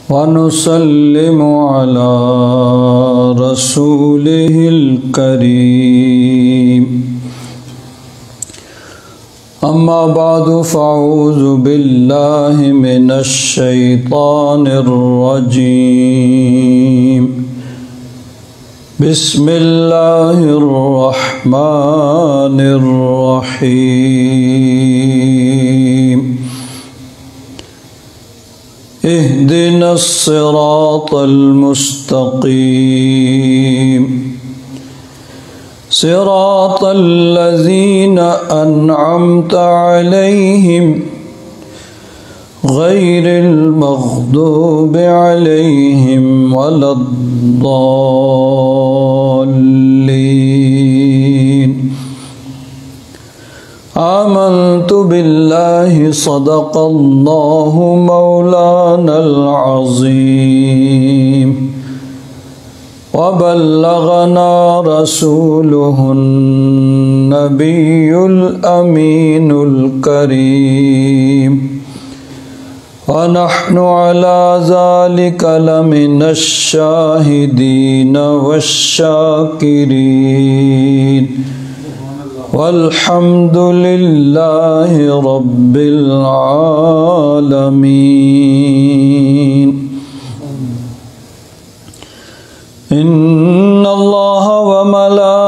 वनुसल्लिमु अला रसूलिहिल करीम। अम्मा बादु फ़अऊज़ु बिल्लाहि मिनश शैतानिर रजीम। बिस्मिल्लाहिर रहमानिर रहीम। इहदिनस सिरातल मुस्तक़ीम सिरातल लज़ीना अन्अमता अलैहिम गैरिल मग़दूबि अलैहिम वलद्दाल्लीन। आमन्तु बिल्लाहि सदक़ल्लाहु मौलानल अज़ीम वबल्लगना रसूलुहुन नबियुल अमीनुल करीम वनहनु अला ज़ालिका लमिनश शाहिदीन वश्शाकिरीन वल्हम्दुलिल्लाहि रब्बिल आलमीन। इन्नल्लाह व मलाइकतहु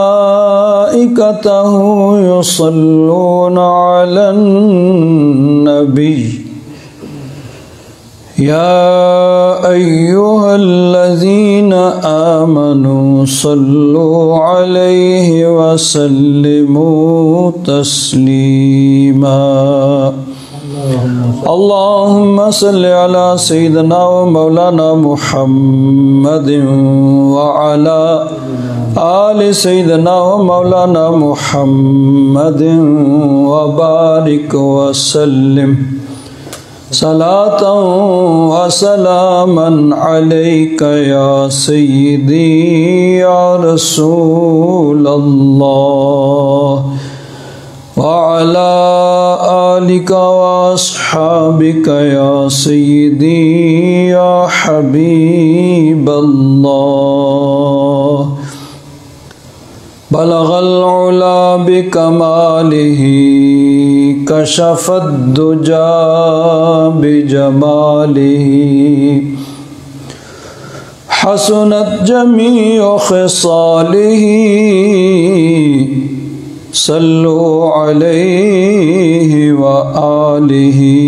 युसल्लूना अलन नबी या अय्युहल्लज़ीना आमनू सल्लु अलैहि वसल्लिमू तस्लीमा। अल्लाहुम्मा सल्लि अला सय्यिदिना व मौलाना मुहम्मदिन व अला आलि सय्यिदिना व मौलाना मुहम्मदिन व बारिक व सल्लिम सलातन व सलामन अलैका या सय्यिदी या रसूलल्लाह व अला आलिका व अस्हाबिका या सय्यिदी या हबीबल्लाह। बलगल उला बिकमालिही कशफद्दुजा बिजमालिही हसनत जमीउ खिसालिही सल्लु अलैहि व आलिही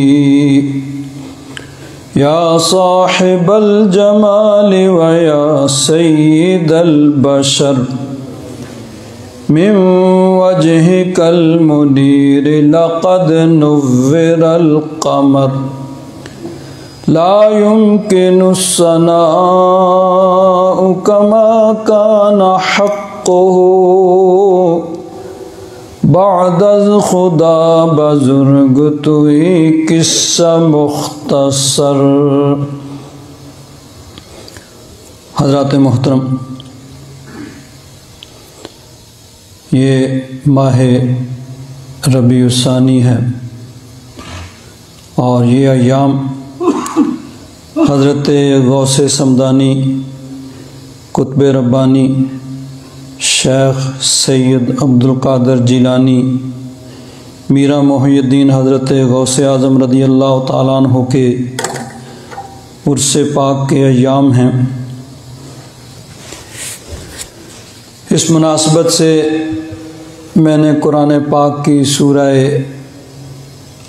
या साहिबल जमालि व या सय्यिदल बशर मिन वजहिकल मुनीर लक़द नुव्विरल क़मर ला युमकिनुस सनाउ कमा काना हक़्क़ुहु बअदज़ खुदा बुज़ुर्ग तुई किस्सा मुख्तसर। हज़रात मोहतरम, ये माह रबीउस्सानी है और ये अय्याम हज़रत गौसे समदानी कुतुब रब्बानी शेख सैयद अब्दुल कादिर जिलानी मीरा मोहिउद्दीन हज़रत गौसे आज़म रज़ी अल्लाह ताला अन्हु के उर्स पाक के अय्याम हैं। इस मुनासबत से मैंने कुरान पाक की सूरह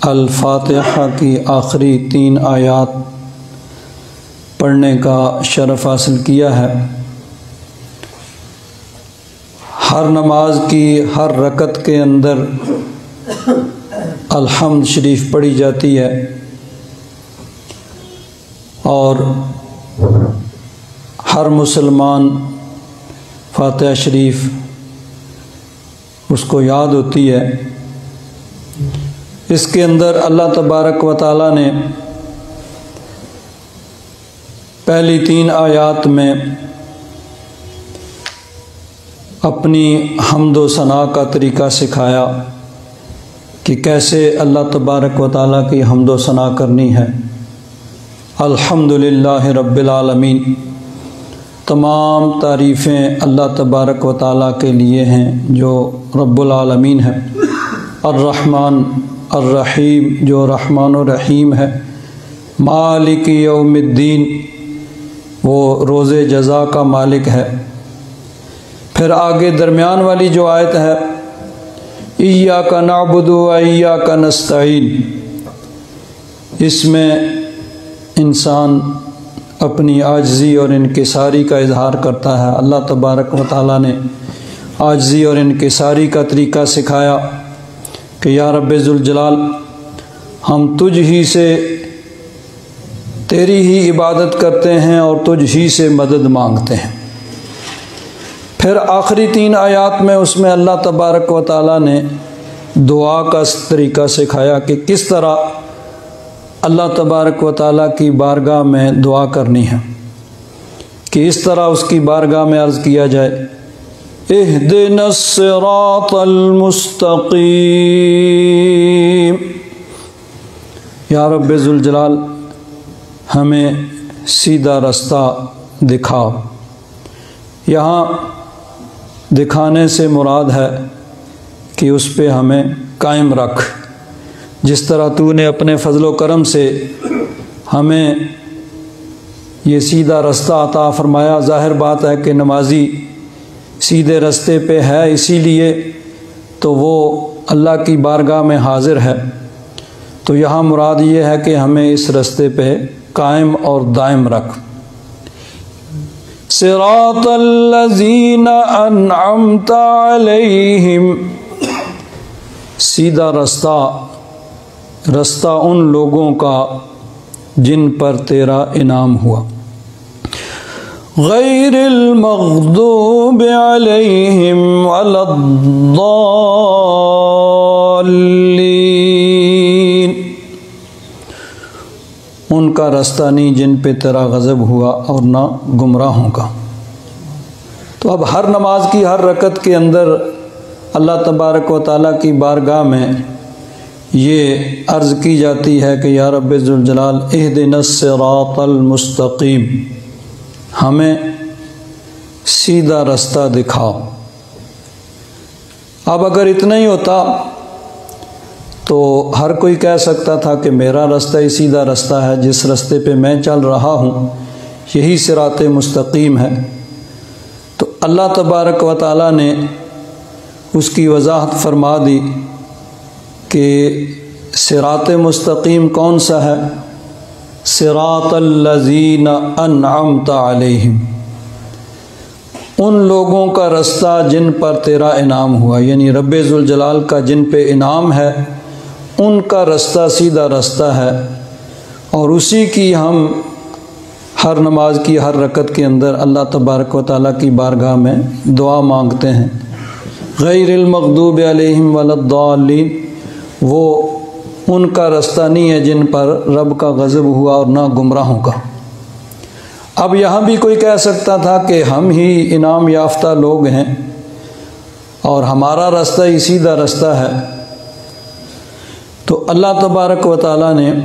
अल-फातिहा की आखिरी 3 आयात पढ़ने का शरफ़ हासिल किया है। हर नमाज की हर रकत के अंदर अल्हम्द शरीफ पढ़ी जाती है और हर मुसलमान फातिहा शरीफ उसको याद होती है। इसके अंदर अल्लाह तबारक व तआला ने पहली 3 आयात में अपनी हम्द व सना का तरीका सिखाया कि कैसे अल्लाह तबारक व तआला की हम्दो सना करनी है। अल्हम्दुलिल्लाह रब्बिल आलमीन, तमाम तारीफ़ें अल्लाह तबारक व तआला के लिए हैं जो रब्बुल आलमीन है। अर्रहमान अर्रहीम, जो रहमान और रहीम है। मालिक यौमिद्दीन, वो रोज़े जज़ा का मालिक है। फिर आगे दरमियान वाली जो आयत है, इय्याका नअबुदु व इय्याका नस्तईन, इसमें इंसान अपनी आजिज़ी और इनकिसारी का इजहार करता है। अल्लाह तबारक व तआला ने आजिज़ी और इनकिसारी का तरीक़ा सिखाया कि या रब्बे ज़ुल जलाल, हम तुझ ही से, तेरी ही इबादत करते हैं और तुझ ही से मदद मांगते हैं। फिर आखिरी 3 आयात में उसमें अल्लाह तबारक व तआला ने दुआ का तरीक़ा सिखाया कि किस तरह अल्लाह तबारक व तआला की बारगाह में दुआ करनी है, कि इस तरह उसकी बारगाह में अर्ज़ किया जाए, इहदिनस सिरातल मुस्तक़ीम, या रब्बे ज़ुल जलाल, हमें सीधा रास्ता दिखाओ। यहाँ दिखाने से मुराद है कि उस पे हमें कायम रख। जिस तरह तूने अपने फ़ज़ल व करम से हमें ये सीधा रास्ता अता फ़रमाया। ज़ाहिर बात है कि नमाजी सीधे रास्ते पे है, इसीलिए तो वो अल्लाह की बारगाह में हाज़िर है। तो यहाँ मुराद ये है कि हमें इस रास्ते पे कायम और दायम रख। सिरातल्लज़ीना अनअमता अलैहिम, सीधा रास्ता उन लोगों का जिन पर तेरा इनाम हुआ। गैरिल मग़दूबि अलैहिम वलद्दाल्लीन, उनका रास्ता नहीं जिन पे तेरा गज़ब हुआ और ना गुमराहों का। तो अब हर नमाज की हर रकत के अंदर अल्लाह तबारक व तआला की बारगाह में ये अर्ज़ की जाती है कि या रब्बे ज़ुल जलाल, इहदिनस सिरातल मुस्तक़ीम, हमें सीधा रास्ता दिखाओ। अब अगर इतना ही होता तो हर कोई कह सकता था कि मेरा रास्ता ही सीधा रास्ता है, जिस रास्ते पे मैं चल रहा हूँ यही सिराते मुस्तकीम है। तो अल्लाह तबारक व तआला ने उसकी वजाहत फरमा दी कि सिराते मुस्तकीम कौन सा है। सिरातल्लज़ीना अनअमता अलैहिम, उन लोगों का रास्ता जिन पर तेरा इनाम हुआ, यानी रब्बे ज़ुल जलाल का जिन पे इनाम है उनका रास्ता सीधा रास्ता है। और उसी की हम हर नमाज की हर रकत के अंदर अल्लाह तबारक व तआला की बारगाह में दुआ मांगते हैं। गैरिल मग़दूबि अलैहिम वलद्दाल्लीन, वो उनका रास्ता नहीं है जिन पर रब का गज़ब हुआ और ना गुमराहों का। अब यहाँ भी कोई कह सकता था कि हम ही इनाम याफ्ता लोग हैं और हमारा रास्ता ही सीधा रास्ता है। तो अल्लाह तबारक व तआला ने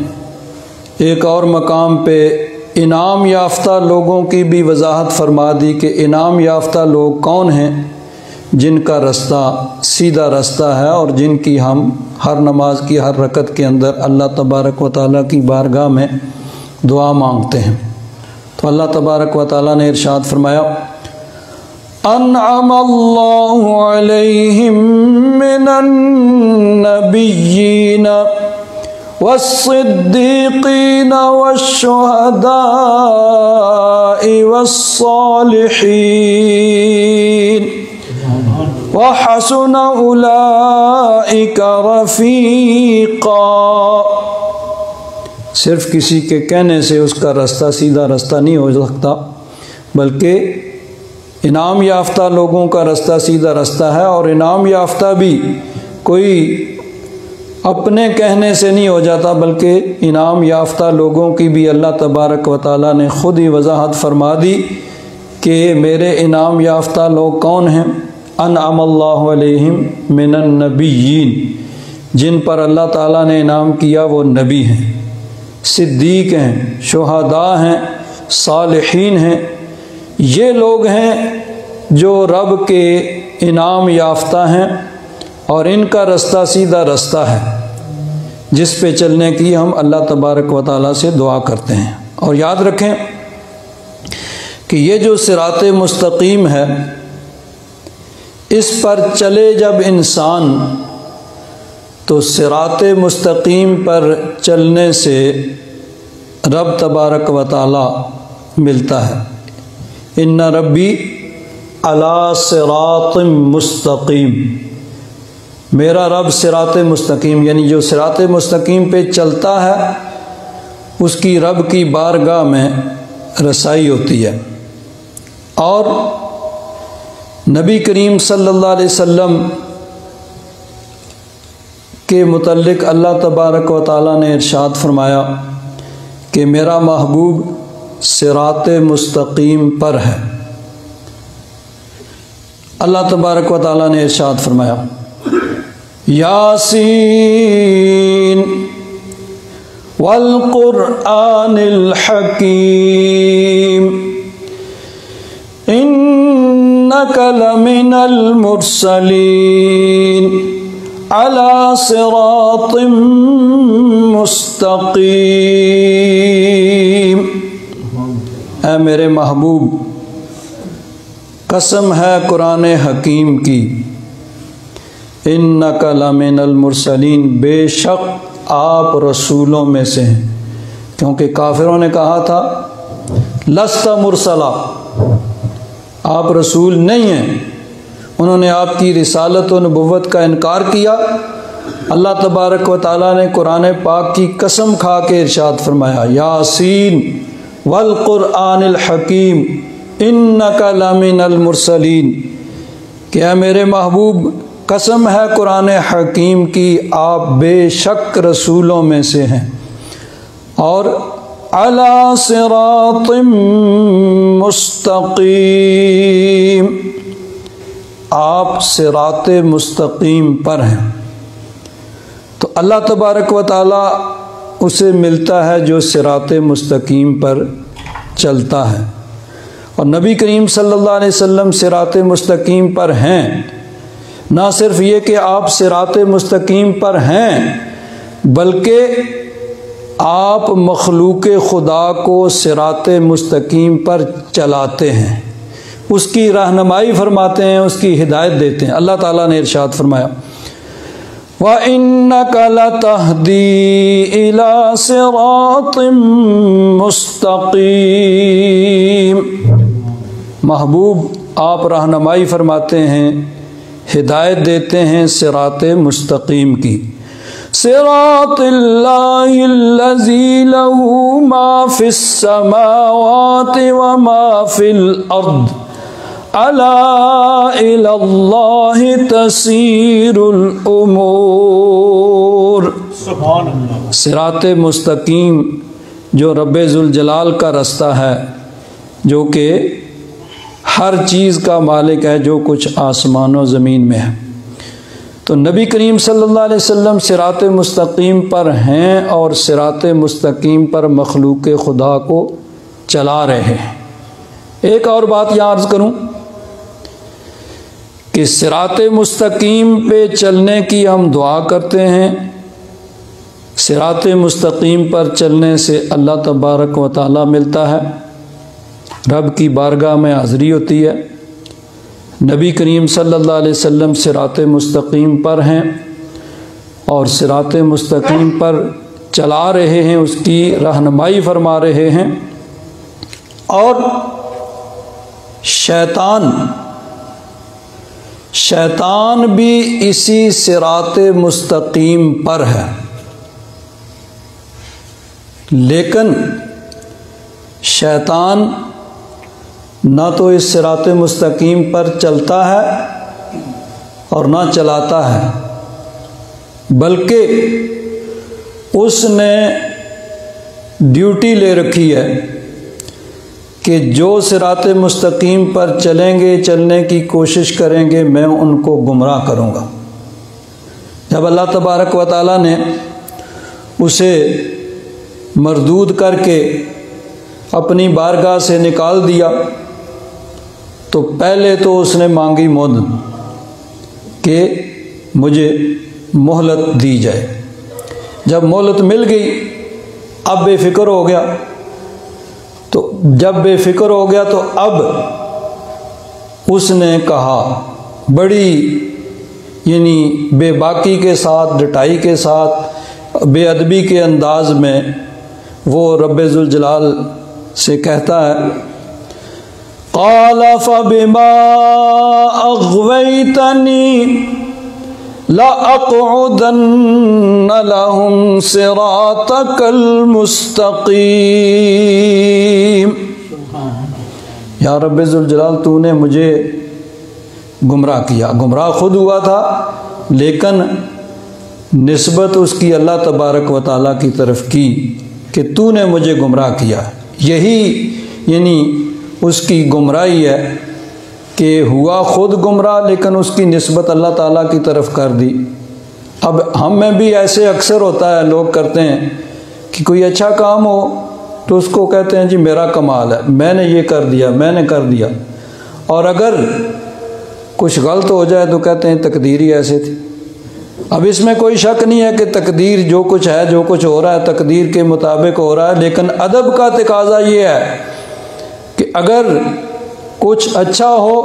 एक और मकाम पे इनाम याफ्ता लोगों की भी वजाहत फरमा दी कि इनाम याफ्ता लोग कौन हैं, जिनका रास्ता सीधा रास्ता है और जिनकी हम हर नमाज की हर रकत के अंदर अल्लाह तबारक व तआला की बारगाह में दुआ मांगते हैं। तो अल्लाह तबारक व तआला ने इरशाद फरमाया, अनअमल्लाहु अलैहिम मिनन नबिय्यीन वस्सिद्दीक़ीन वश्शुहदाኢ वस्सालिहीन व हसुन उलाइका रफ़ीक़ा। सिर्फ किसी के कहने से उसका रास्ता सीधा रास्ता नहीं हो सकता, बल्कि इनाम याफ्ता लोगों का रास्ता सीधा रास्ता है। और इनाम याफ्ता भी कोई अपने कहने से नहीं हो जाता, बल्कि इनाम याफ्ता लोगों की भी अल्लाह तबारक व तआला ने ख़ुद ही वजाहत फरमा दी कि मेरे इनाम याफ्ता लोग कौन हैं। अनअमल्लाहु अलैहिम मिनन नबिय्यीन, जिन पर अल्लाह ताला ने इनाम किया वो नबी हैं, सिद्दीक हैं, शुहदा हैं, सालिहीन हैं। ये लोग हैं जो रब के इनाम याफ्ता हैं और इनका रास्ता सीधा रास्ता है जिस पे चलने की हम अल्लाह तबारक व तआला से दुआ करते हैं। और याद रखें कि ये जो सिराते मुस्तकीम है, इस पर चले जब इंसान तो सिराते मुस्तकीम पर चलने से रब तबारक व तआला मिलता है। इन्ना रब्बी अला सिरातिम मुस्तकीम, मेरा रब सिराते मुस्तकीम, यानी जो सिराते मुस्तकीम पे चलता है उसकी रब की बारगाह में रसाई होती है। और नबी करीम सल्लल्लाहु अलैहि वसल्लम के मुतल्लिक अल्लाह तबारक व तआला ने इरशाद फरमाया कि मेरा महबूब सिराते मुस्तकीम पर है। अल्लाह तबारक व तआला ने इरशाद फरमाया, यासीन वल कुरआनिल हकीम इन्नका लमिनल मुरसलीन अला सिरातिम मुस्तकीम। ऐ मेरे महबूब, कसम है कुरान हकीम की, इन्नका लमिनल मुरसलीन, बेशक आप रसूलों में से हैं। क्योंकि काफिरों ने कहा था लस्ता मुरसला, आप रसूल नहीं हैं। उन्होंने आपकी रिसालत और नबुव्वत का इनकार किया। अल्लाह तबारक व तआला ने कुरान पाक की कसम खा के इरशाद फरमाया, यासीन वल कुरआनिल हकीम इन्नका लमिनल मुरसलीन, क्या मेरे महबूब कसम है कुरान हकीम की, आप बेशक रसूलों में से हैं। और अला सिरातिम मुस्तकीम, आप सिराते मुस्तकीम पर हैं। तो अल्लाह तबारक व तआला उसे मिलता है जो सिराते मुस्तकीम पर चलता है। और नबी करीम सल्लल्लाहु अलैहि वसल्लम सिराते मुस्तकीम पर हैं। ना सिर्फ ये कि आप सिराते मुस्तकीम पर हैं, बल्कि आप मखलूक़ खुदा को सिराते मुस्तकीम पर चलाते हैं, उसकी रहनुमाई फरमाते हैं, उसकी हिदायत देते हैं। अल्लाह ताला ने इरशाद फरमाया, व इन्नका लतहदी इला सिरातिम मुस्तकीम, महबूब आप रहनुमाई फरमाते हैं, हिदायत देते हैं सिराते मुस्तकीम की। सिरातिल्लाहिल्लज़ी लहू मा फिस समावाति व मा फिल अर्द अला इलल्लाहि तसीरुल उमूर। सुभान अल्लाह। सिराते मुस्तकीम जो रब्बे जुल जलाल का रास्ता है, जो कि हर चीज़ का मालिक है, जो कुछ आसमान और ज़मीन में है। तो नबी करीम सल्लल्लाहु अलैहि वसल्लम सिराते मुस्तकीम पर हैं और सिराते मुस्तकीम पर मखलूक़ खुदा को चला रहे हैं। एक और बात यहाँ अर्ज़ करूँ कि सिराते मुस्तकीम पे चलने की हम दुआ करते हैं। सिराते मुस्तकीम पर चलने से अल्लाह तबारक व तआला मिलता है, रब की बारगाह में हाज़िरी होती है। नबी करीम सल्लल्लाहु अलैहि वसल्लम सिराते मुस्तकीम पर हैं और सिराते मुस्तकीम पर चला रहे हैं, उसकी रहनुमाई फरमा रहे हैं। और शैतान भी इसी सिराते मुस्तकीम पर है, लेकिन शैतान ना तो इस सिराते मुस्तकीम पर चलता है और ना चलाता है, बल्कि उसने ड्यूटी ले रखी है कि जो सिराते मुस्तकीम पर चलेंगे, चलने की कोशिश करेंगे, मैं उनको गुमराह करूँगा। जब अल्लाह तबारक व तआला ने उसे मरदूद करके अपनी बारगाह से निकाल दिया तो पहले तो उसने मांगी मोहलत कि मुझे मोहलत दी जाए। जब मोहलत मिल गई अब बेफिक्र हो गया। तो जब बेफिक्र हो गया तो अब उसने कहा बड़ी यानी बेबाकी के साथ, डटाई के साथ, बेअदबी के अंदाज में वो रब्बे ज़ुल जलाल से कहता है, क़ाल फ़बिमा अग़वैतनी लअक़उदन्न लहुम सिरातकल मुस्तक़ीम। या रब्बे ज़ुल जलाल, तूने मुझे गुमराह किया। गुमराह खुद हुआ था लेकिन निस्बत उसकी अल्लाह तबारक व तआला की तरफ की कि तूने मुझे गुमराह किया। यही यानी उसकी गुमराही है कि हुआ खुद गुमराह लेकिन उसकी निस्बत अल्लाह ताला की तरफ कर दी। अब हम में भी ऐसे अक्सर होता है, लोग करते हैं कि कोई अच्छा काम हो तो उसको कहते हैं जी मेरा कमाल है, मैंने ये कर दिया, मैंने कर दिया। और अगर कुछ गलत हो जाए तो कहते हैं तकदीर ही ऐसे थी। अब इसमें कोई शक नहीं है कि तकदीर जो कुछ है, जो कुछ हो रहा है तकदीर के मुताबिक हो रहा है, लेकिन अदब का तकाजा ये है कि अगर कुछ अच्छा हो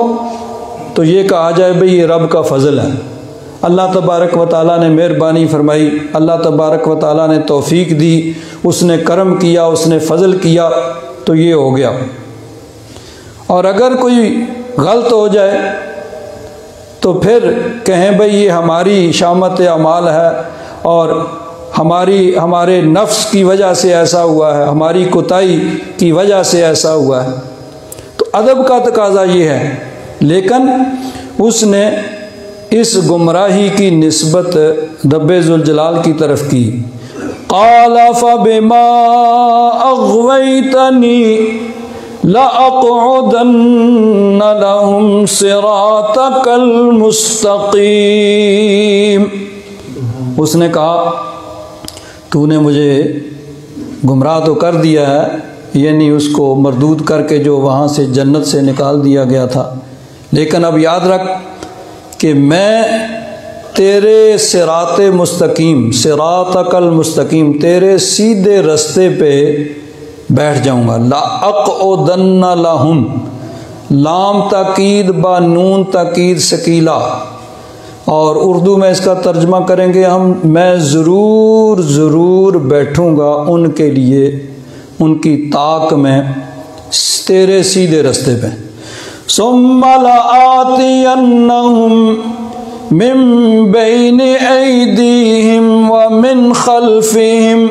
तो ये कहा जाए भाई ये रब का फ़ज़ल है, अल्लाह तबारक व तआला ने मेहरबानी फरमाई, अल्लाह तबारक व तआला ने तौफ़ीक दी, उसने करम किया, उसने फ़ज़ल किया, तो ये हो गया। और अगर कोई गलत हो जाए तो फिर कहें भाई ये हमारी शामत अमाल है और हमारे नफ्स की वजह से ऐसा हुआ है, हमारी कोताही की वजह से ऐसा हुआ है। तो अदब का तकाजा ये है, लेकिन उसने इस गुमराही की निस्बत रब्बे ज़ुल जलाल की तरफ की। क़ाल फ़बिमा अग़वैतनी लअक़उदन्न लहुम सिरातकल मुस्तक़ीम। उसने कहा तूने मुझे गुमराह तो कर दिया है, यानी उसको मरदूद करके जो वहाँ से जन्नत से निकाल दिया गया था, लेकिन अब याद रख कि मैं तेरे सिराते मुस्तकीम, सिरातकल मुस्तकीम, तेरे सीधे रास्ते पे बैठ जाऊँगा। लअक़उदन्न लहुम, लाम ताकीद बा नून ताकीद सकीला, और उर्दू में इसका तर्जमा करेंगे हम, मैं ज़रूर बैठूँगा उनके लिए, उनकी ताक में, तेरे सीधे रास्ते पे। सुम्मा लआतियन्नहुम मिन बैनि ऐदीहिम व मिन खल्फिहिम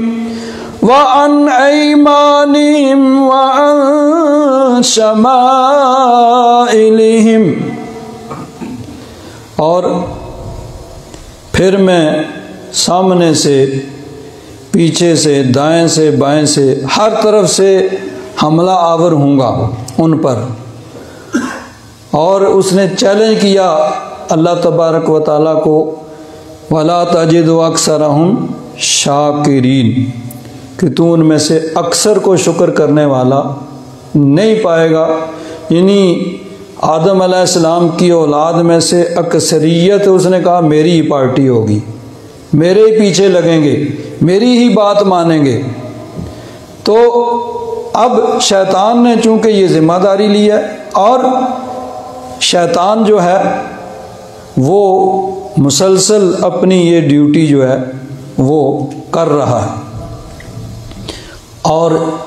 व अन ऐमानिहिम व अन शमाइलिहिम। और फिर मैं सामने से, पीछे से, दाएं से, बाएं से, हर तरफ से हमला आवर हूँगा उन पर। और उसने चैलेंज किया अल्लाह तबारक व तआला को, वला तजिदु अक्सरहुम शाकिरीन, कि तू उनमें से अक्सर को शुक्र करने वाला नहीं पाएगा। यानी आदम अलैहिस्सलाम की औलाद में से अक्सरियत, उसने कहा मेरी ही पार्टी होगी, मेरे ही पीछे लगेंगे, मेरी ही बात मानेंगे। तो अब शैतान ने चूँकि ये ज़िम्मेदारी ली है, और शैतान जो है वो मुसलसल अपनी ये ड्यूटी जो है वो कर रहा है। और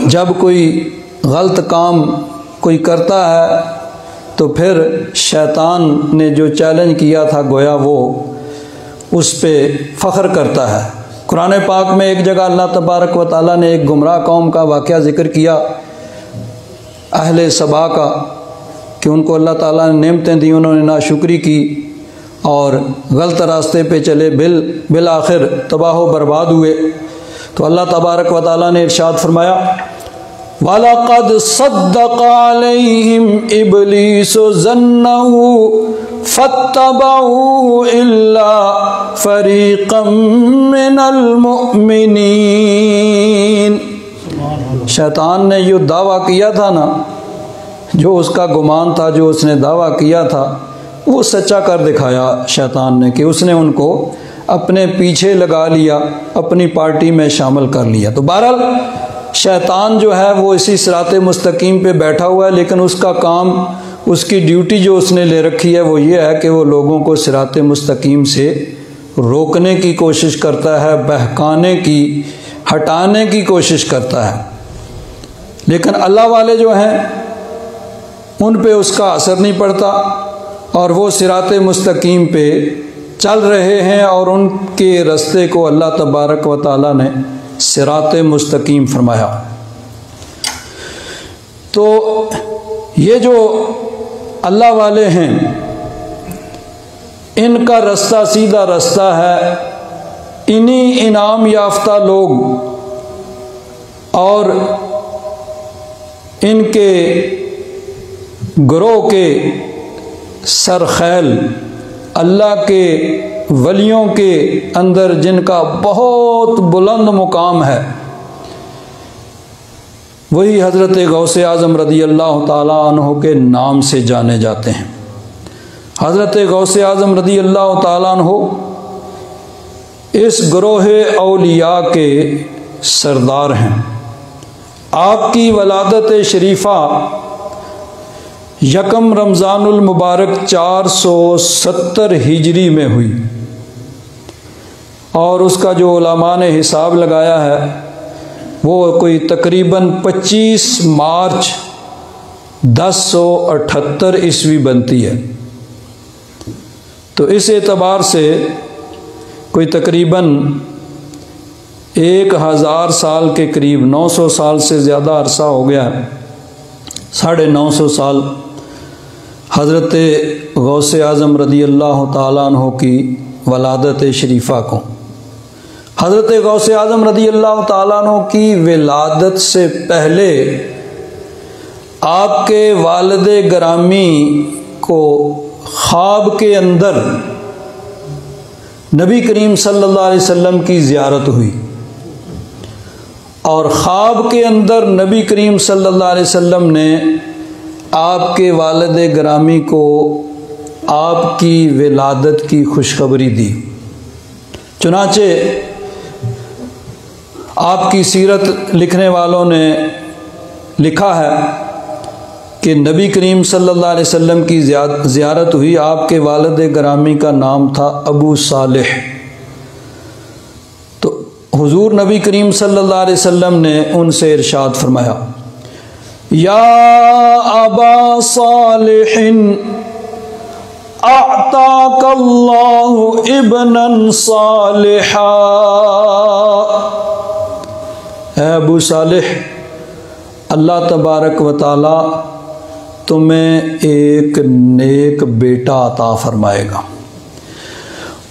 जब कोई गलत काम कोई करता है तो फिर शैतान ने जो चैलेंज किया था गोया वो उस पे फ़ख्र करता है। कुरान पाक में एक जगह अल्लाह तबारक व तआला ने एक गुमराह कौम का वाक़या ज़िक्र किया, अहले सबा का, कि उनको अल्लाह ताला ने नेमतें दी, उन्होंने नाशुक्री की और गलत रास्ते पे चले, बिल आखिर तबाह व बर्बाद हुए। तो अल्लाह तबारक व तआला ने इरशाद फरमाया, वलक़द सद्दक़ अलैहिम इब्लीसु ज़न्नहु फत्तबऊहु इल्ला फ़रीक़म मिनल मुअमिनीन। शैतान ने जो दावा किया था ना, जो उसका गुमान था, जो उसने दावा किया था, वो सच्चा कर दिखाया शैतान ने कि उसने उनको अपने पीछे लगा लिया, अपनी पार्टी में शामिल कर लिया। तो बहरहाल शैतान जो है वो इसी सिराते मुस्तकीम पे बैठा हुआ है, लेकिन उसका काम, उसकी ड्यूटी जो उसने ले रखी है वो ये है कि वो लोगों को सिराते मुस्तकीम से रोकने की कोशिश करता है, बहकाने की, हटाने की कोशिश करता है। लेकिन अल्लाह वाले जो हैं उन पे उसका असर नहीं पड़ता और वो सिराते मुस्तकीम पे चल रहे हैं और उनके रास्ते को अल्लाह तबारक व तआला ने सिराते मुस्तकीम फरमाया। तो ये जो अल्लाह वाले हैं इनका रास्ता सीधा रास्ता है। इन्हीं इनाम याफ्ता लोग और इनके ग्रोह के सरखैल अल्लाह के वलियों के अंदर जिनका बहुत बुलंद मुकाम है, वही हज़रत गौसे आज़म रदी अल्लाह ताला अन्हु के नाम से जाने जाते हैं। हज़रत गौसे आज़म रदी अल्लाह ताला अन्हु इस ग्रोह औलिया के सरदार हैं। आपकी वलादत शरीफा यकम रमज़ानुल मुबारक 470 हिजरी में हुई और उसका जो उलमा ने हिसाब लगाया है वो कोई तकरीबन 25 मार्च 1078 ईस्वी बनती है। तो इस एतबार से कोई तकरीबन 1000 साल के करीब, 900 साल से ज़्यादा अरसा हो गया, 950 साल हज़रत गौसे आज़म रदी अल्लाह ताला अन्हु की वलादत शरीफ़ा को। हज़रत गौसे आज़म रदी अल्लाह ताला अन्हु की विलादत से पहले आपके वालिद ग्रामी को ख्वाब के अंदर नबी करीम सल्लल्लाहु अलैहि वसल्लम की ज़ियारत हुई और ख्वाब के अंदर नबी करीम सल्लल्लाहु अलैहि वसल्लम ने आपके वालिद ग्रामी को आपकी विलादत की खुशखबरी दी। चुनाचे आपकी सीरत लिखने वालों ने लिखा है कि नबी करीम सल्लल्लाहु अलैहि वसल्लम की ज़ियारत हुई। आपके वालिद ग्रामी का नाम था अबू सालिह। तो हुजूर नबी करीम सल्लल्लाहु अलैहि वसल्लम ने उनसे इरशाद फरमाया, या अबा सालिहिन अअताकल्लाहु इब्नन सालिहा। अबू सालिह, अल्लाह तबारक व तआला तुम्हें एक नेक बेटा अता फरमाएगा।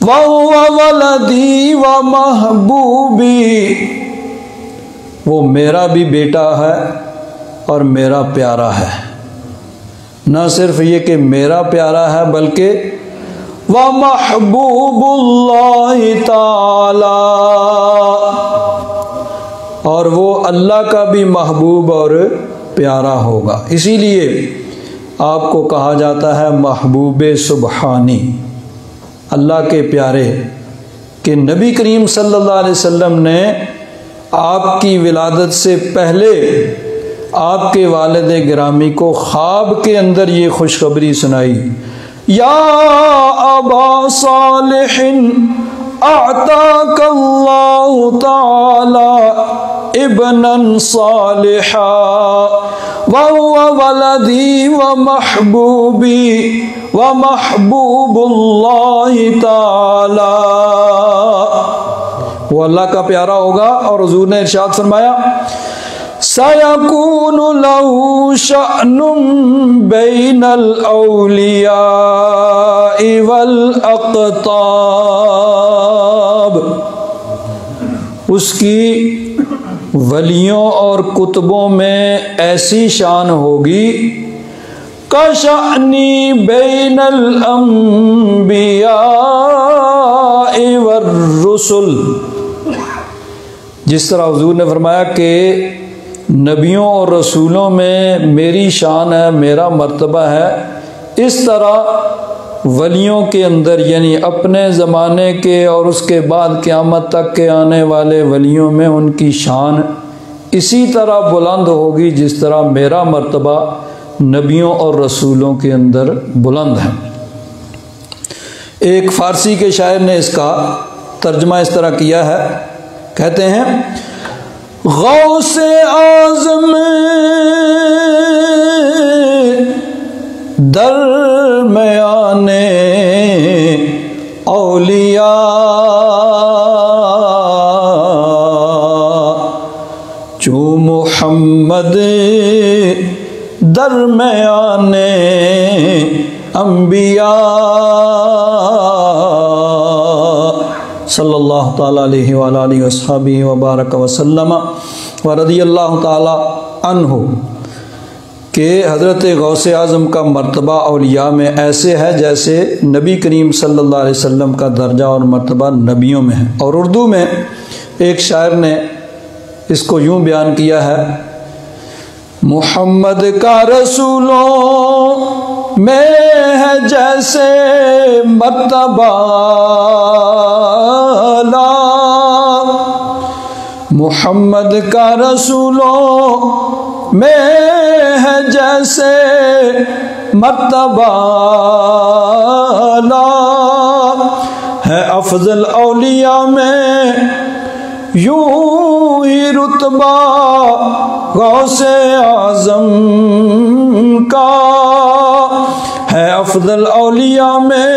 वहुवा वलदी व महबूबी, वो मेरा भी बेटा है और मेरा प्यारा है। न सिर्फ ये कि मेरा प्यारा है बल्कि व महबूबुल्लाहि ताला, और वो अल्लाह का भी महबूब और प्यारा होगा। इसीलिए आपको कहा जाता है महबूबे सुबहानी, अल्लाह के प्यारे। कि नबी करीम सल्लल्लाहु अलैहि वसल्लम ने आपकी विलादत से पहले आपके वालिद गिरामी को ख्वाब के अंदर ये खुशखबरी सुनाई, या अबा सालिहिन अअताकल्लाहु ताला इब्नन सालिहा व हुवा वलदी व महबूबी व महबूबुल्लाहि ताला। वो अल्लाह का प्यारा होगा। और हुजूर ने इरशाद फरमाया, सयकूनु लहू शअनुम बैनल औलिया वल अक़ताब, उसकी वलियों और कुतुबों में ऐसी शान होगी कशअनी बैनल अंबिया वर रुसुल। जिस तरह हुजूर ने फरमाया कि नबियों और रसूलों में मेरी शान है, मेरा मर्तबा है, इस तरह वलियों के अंदर यानी अपने ज़माने के और उसके बाद क़यामत तक के आने वाले वलियों में उनकी शान इसी तरह बुलंद होगी जिस तरह मेरा मर्तबा नबियों और रसूलों के अंदर बुलंद है। एक फ़ारसी के शायर ने इसका तर्जमा इस तरह किया है, कहते हैं गौसे आज़म दरमियाने औलिया चू मुहम्मद दरमियाने अंबिया सल्लल्लाहु ताला अलैहि व आलिहि वसहबिहि व बारक वसल्लम व रदियल्लाहु ताला अन्हु कि हज़रत गौसे आज़म का मर्तबा औलिया में ऐसे है जैसे नबी करीम सल्लल्लाहु अलैहि वसल्लम का दर्जा और मर्तबा नबियों में है। और उर्दू में एक शायर ने इसको यूँ बयान किया है, मुहम्मद का रसूलों में है जैसे मर्तबा ला, मुहम्मद का रसूलों में है जैसे मर्तबा ला, है अफजल औलिया में यूं ही रुतबा गौसे आज़म का, है अफजल औलिया में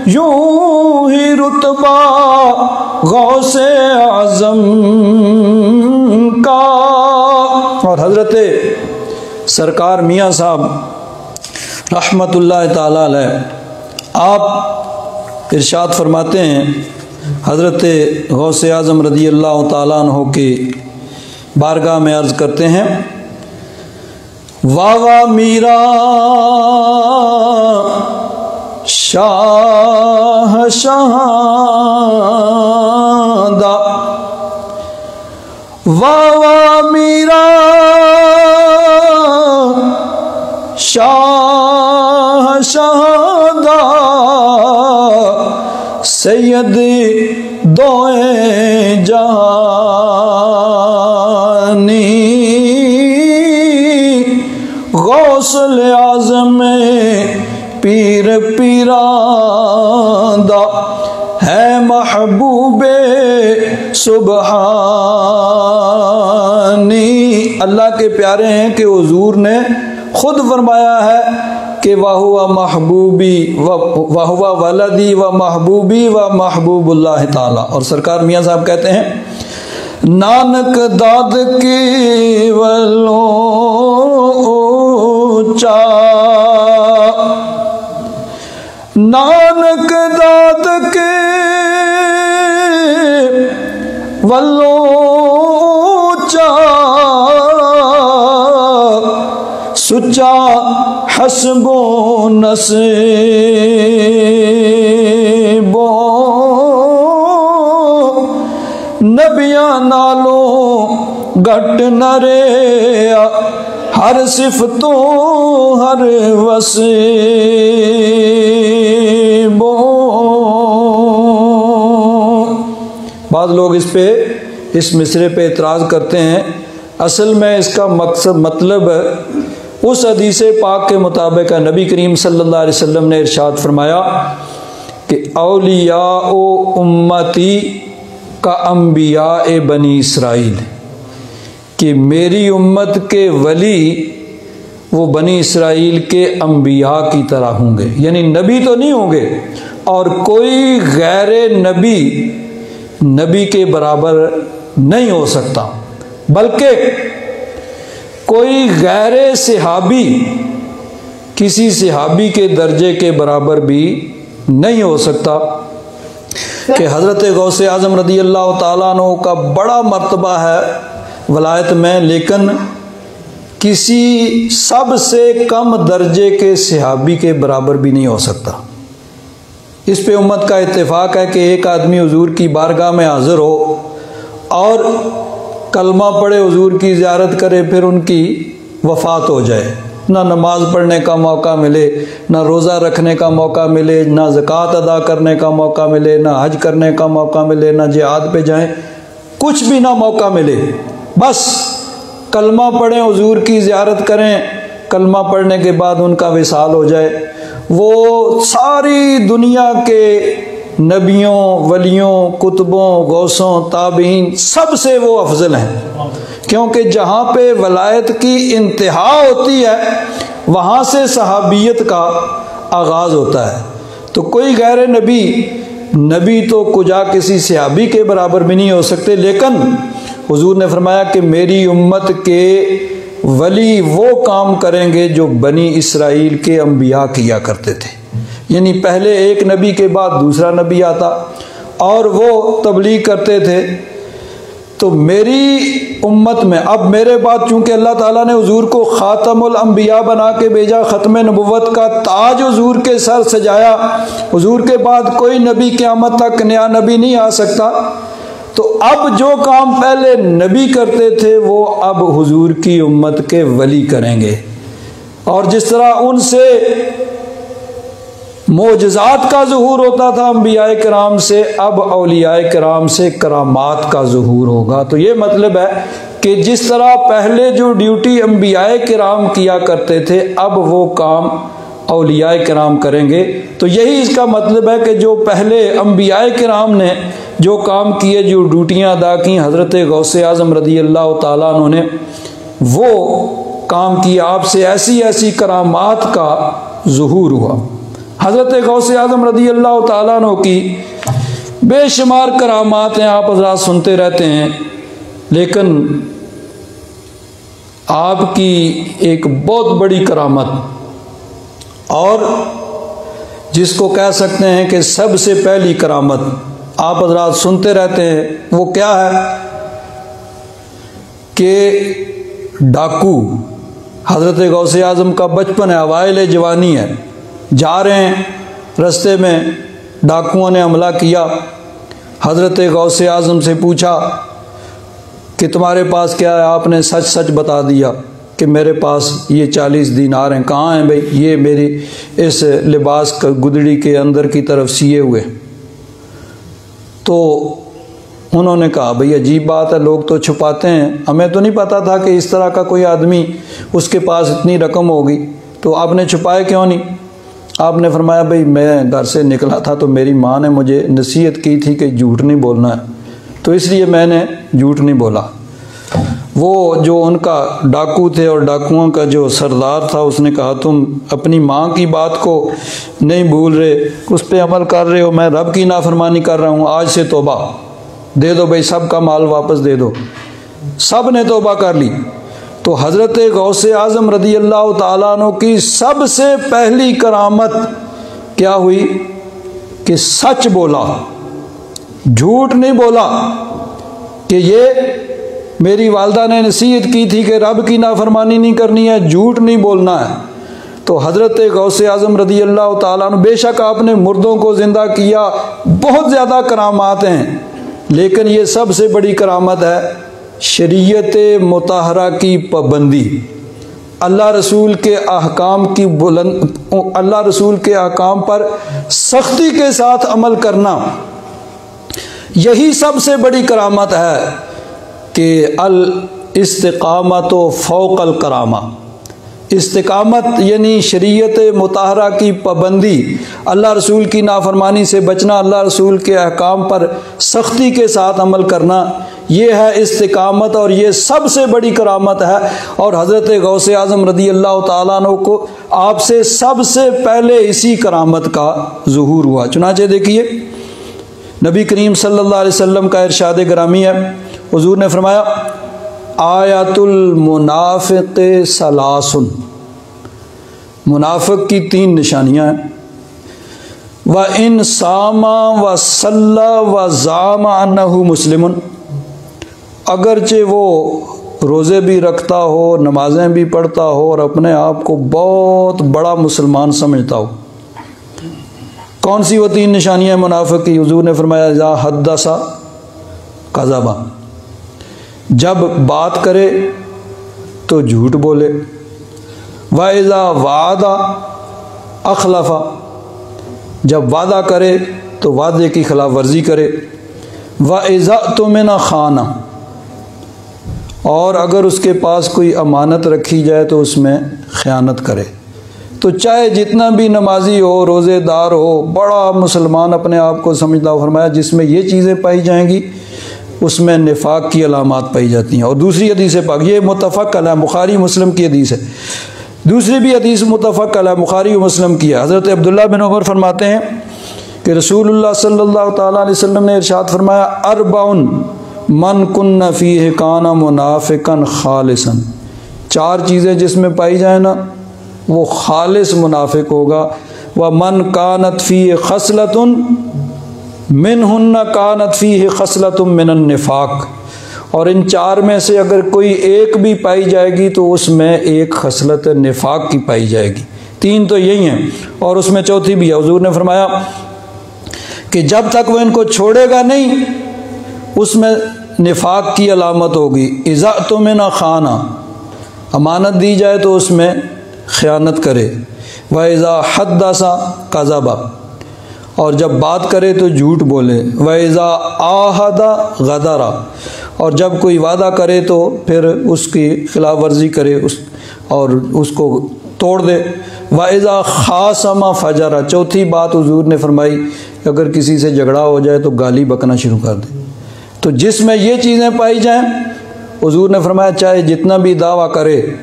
यूं ही रुतबा गौसे आज़म का। और हज़रत सरकार मियाँ साहब रहमतुल्लाह ताला अलैह आप इरशाद फरमाते हैं, हज़रत गौसे आज़म रज़ी अल्लाह ताला अन्हु के बारगाह में अर्ज़ करते हैं, वाह वाह मीरा शाह शहादा, वाह वाह मीरा शाह शहादा, सैयद दोए जहानी, गौसल आज़म पीर पीरादा, है महबूबे सुबहानी। अल्लाह के प्यारे हैं कि हुजूर ने खुद फरमाया है कि वाहुवा महबूबी वाहुवा वलदी व महबूबी व महबूबुल्लाह ताला। और सरकार मियाँ साहब कहते हैं, नानक दाद की वलो ऊंचा, नानक दाद के वलो ऊंचा, सुचा हसबो नसीबो, नबिया नालों घट नरे, हर सिफतों हर वसीबो। बाद लोग इस मिसरे पे एतराज़ करते हैं, असल में इसका मकसद मतलब उस हदीस पाक के मुताबिक नबी करीम सल्लल्लाहु अलैहि वसल्लम ने इरशाद फरमाया कि औलिया ओ उम्मती का अंबिया ए बनी इसराइल, कि मेरी उम्मत के वली वो बनी इसराइल के अंबिया की तरह होंगे, यानी नबी तो नहीं होंगे और कोई गैर नबी के बराबर नहीं हो सकता, बल्कि कोई गैर सहाबी किसी सहाबी के दर्जे के बराबर भी नहीं हो सकता। कि हज़रत गौसे आज़म रज़ी अल्लाह ताला अन्हु का बड़ा मर्तबा है वलायत में, लेकिन किसी सबसे कम दर्जे के सहाबी के बराबर भी नहीं हो सकता। इस पे उम्मत का इत्तेफाक है कि एक आदमी हुजूर की बारगाह में हाजिर हो और कलमा पढ़े, हुजूर की ज़ियारत करे, फिर उनकी वफ़ात हो जाए, ना नमाज पढ़ने का मौका मिले, ना रोज़ा रखने का मौका मिले, ना ज़कात अदा करने का मौका मिले, ना हज करने का मौका मिले, ना जिहाद पे जाएं, कुछ भी ना मौका मिले, बस कलमा पढ़ें, हुजूर की ज़ियारत करें, कलमा पढ़ने के बाद उनका विसाल हो जाए। वो सारी दुनिया के नबियों, वलियों, कुतुबों, गौसों, ताबीन सबसे वो अफजल हैं, क्योंकि जहाँ पे वलायत की इंतहा होती है वहाँ से सहाबियत का आगाज़ होता है। तो कोई गैर नबी तो कुजा किसी सहाबी के बराबर भी नहीं हो सकते, लेकिन हुजूर ने फरमाया कि मेरी उम्मत के वली वो काम करेंगे जो बनी इसराइल के अंबिया किया करते थे, यानी पहले एक नबी के बाद दूसरा नबी आता और वो तबलीग करते थे। तो मेरी उम्मत में अब मेरे बाद चूँकि अल्लाह ताला ने हुजूर को ख़ातमुल अंबिया बना के भेजा, ख़त्म नबुव्वत का ताज हुजूर के सर सजाया, हुजूर के बाद कोई नबी क़यामत तक नया नबी नहीं आ सकता। तो अब जो काम पहले नबी करते थे वो अब हुजूर की उम्मत के वली करेंगे, और जिस तरह उनसे मोजज़ात का ज़ुहूर होता था अंबियाए किराम से, अब औलियाए किराम से करामात का ज़ुहूर होगा। तो ये मतलब है कि जिस तरह पहले जो ड्यूटी अंबियाए किराम किया करते थे, अब वो काम औलियाए किराम करेंगे। तो यही इसका मतलब है कि जो पहले अंबियाए किराम ने जो काम किए, जो ड्यूटियाँ अदा की, हज़रत गौसे आज़म रज़ी अल्लाह ताला अन्हु ने वो काम किया, आपसे ऐसी ऐसी करामात का ज़ुहूर हुआ। हज़रत गौसे आज़म रज़ी अल्लाह ताला अन्हु की बेशुमार करामात हैं, आप हज़रात सुनते रहते हैं, लेकिन आपकी एक बहुत बड़ी करामत और जिसको कह सकते हैं कि सबसे पहली करामत आप हज़रात सुनते रहते हैं, वो क्या है कि डाकू, हज़रत गौसे आज़म का बचपन है, अवाइल जवानी है, जा रहे हैं, रास्ते में डाकुओं ने हमला किया, हज़रत गौसे आज़म से पूछा कि तुम्हारे पास क्या है, आपने सच सच बता दिया कि मेरे पास ये 40 दीनार हैं। कहाँ हैं भाई? ये मेरी इस लिबास का गुदड़ी के अंदर की तरफ सिए हुए। तो उन्होंने कहा भाई अजीब बात है, लोग तो छुपाते हैं, हमें तो नहीं पता था कि इस तरह का कोई आदमी उसके पास इतनी रकम होगी, तो आपने छुपाए क्यों नहीं? आपने फरमाया भाई मैं घर से निकला था तो मेरी माँ ने मुझे नसीहत की थी कि झूठ नहीं बोलना है, तो इसलिए मैंने झूठ नहीं बोला। वो जो उनका डाकू थे और डाकुओं का जो सरदार था, उसने कहा तुम अपनी माँ की बात को नहीं भूल रहे, उस पर अमल कर रहे हो, मैं रब की नाफरमानी कर रहा हूँ, आज से तौबा दे दो भाई, सब का माल वापस दे दो। सब ने तौबा कर ली। तो हज़रत गौसे आज़म रज़ी अल्लाह ताला अन्हु की सबसे पहली करामत क्या हुई कि सच बोला, झूठ नहीं बोला, कि ये मेरी वालदा ने नसीहत की थी कि रब की नाफरमानी नहीं करनी है, झूठ नहीं बोलना है। तो हज़रत गौसे आज़म रज़ी अल्लाह ताला अन्हु, बेशक आपने मुर्दों को ज़िंदा किया, बहुत ज़्यादा करामात हैं, लेकिन ये सबसे बड़ी करामत है शरीयत मुताहरा की पाबंदी, अल्लाह रसूल के अहकाम की अल्लाह रसूल के अहकाम पर सख्ती के साथ अमल करना, यही सबसे बड़ी करामत है कि अल इस्तिकामत फ़ौक़ल करामा। इस्तिकामत यानी शरीयत मुताहरा की पाबंदी, अल्लाह रसूल की नाफरमानी से बचना, अल्लाह रसूल के अहकाम पर सख्ती के साथ अमल करना, ये है इस्तिकामत, और ये सबसे बड़ी करामत है। और हज़रत गौसे आज़म रज़ी अल्लाह ताला अन्हु को आपसे सबसे पहले इसी करामत का ज़ुहूर हुआ। चुनांचे देखिए नबी करीम सल्लल्लाहु अलैहि वसल्लम का इरशाद गिरामी है, हुज़ूर ने फरमाया आयतुल मुनाफ़िक़ सलासुन, मुनाफिक की 3 निशानियाँ हैं, व इन सामा व सल्ला व ज़ामा अन्नहु मुस्लिमुन, अगरचे वो रोज़े भी रखता हो, नमाजें भी पढ़ता हो और अपने आप को बहुत बड़ा मुसलमान समझता हो। कौन सी वो 3 निशानियाँ मुनाफिक की? हुजूर ने फरमाया इज़ा हद्दसा कज़बा, जब बात करे तो झूठ बोले, व इज़ा वादा अखलफा, जब वादा करे तो वादे की खिलाफ वर्जी करे, व इज़ा तुमिना खाना, और अगर उसके पास कोई अमानत रखी जाए तो उसमें ख़यानत करे। तो चाहे जितना भी नमाजी हो, रोज़ेदार हो, बड़ा मुसलमान अपने आप को समझता हो, फरमाया जिसमें ये चीज़ें पाई जाएंगी उसमें निफाक की अलामात पाई जाती हैं। और दूसरी हदीस पाक, ये मुत्तफ़क़ अलैह बुखारी मुस्लिम की हदीस है। दूसरी भी हदीस मुत्तफ़क़ अलैह बुखारी मुस्लिम की है। हज़रत अब्दुल्लाह बिन उमर फरमाते हैं कि रसूलुल्लाह सल्लल्लाहु तआला अलैहि वसल्लम ने इरशाद फरमाया, अरबाउन मन कुन्न फ़ीह काना मुनाफ़िक़न ख़ालिसन, 4 चीज़ें जिसमें पाई जाए ना वो खालिस मुनाफिक होगा। व मन कानत फ़ीह खसलतुन मिनहुन्ना कानत फ़ीह खसलतुन मिनन निफाक, और इन 4 में से अगर कोई एक भी पाई जाएगी तो उसमें एक खसलत निफाक की पाई जाएगी। 3 तो यही हैं और उसमें चौथी भी है। हुजूर ने फरमाया कि जब तक वह इनको छोड़ेगा नहीं उसमें निफाक की अलामत होगी। इज़ा तुमिना खाना, अमानत दी जाए तो उसमें ख़यानत करे, व इज़ा हद्दसा कज़बा, और जब बात करे तो झूठ बोले, व इज़ा आहदा गदरा, और जब कोई वादा करे तो फिर उसकी खिलाफ वर्जी करे और उसको तोड़ दे, व इज़ा खासमा फजरा। चौथी बात हुजूर ने फरमाई अगर किसी से झगड़ा हो जाए तो गाली बकना शुरू कर दे। तो जिसमें ये चीज़ें पाई जाएं, हुजूर ने फरमाया चाहे जितना भी दावा करे,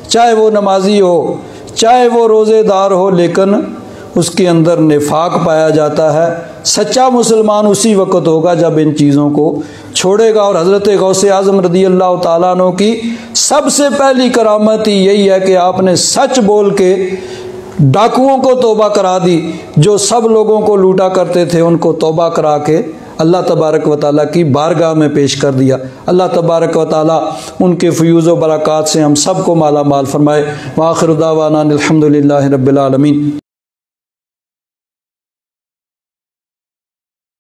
चाहे वो नमाजी हो, चाहे वो रोज़ेदार हो, लेकिन उसके अंदर निफाक पाया जाता है। सच्चा मुसलमान उसी वक़्त होगा जब इन चीज़ों को छोड़ेगा। और हज़रत गौसे आज़म रज़ी अल्लाह ताला अन्हु की सबसे पहली करामत ही यही है कि आपने सच बोल के डाकुओं को तौबा करा दी। जो सब लोगों को लूटा करते थे उनको तौबा करा के अल्लाह तबारक व तआला की बारगाह में पेश कर दिया। अल्लाह तबारक व तआला उनके फ़यूज़ व बरक़ात से हम सब को माला माल फरमाए। व आख़िरु दावाना अनिल हम्दुलिल्लाहि रब्बिल आलमीन।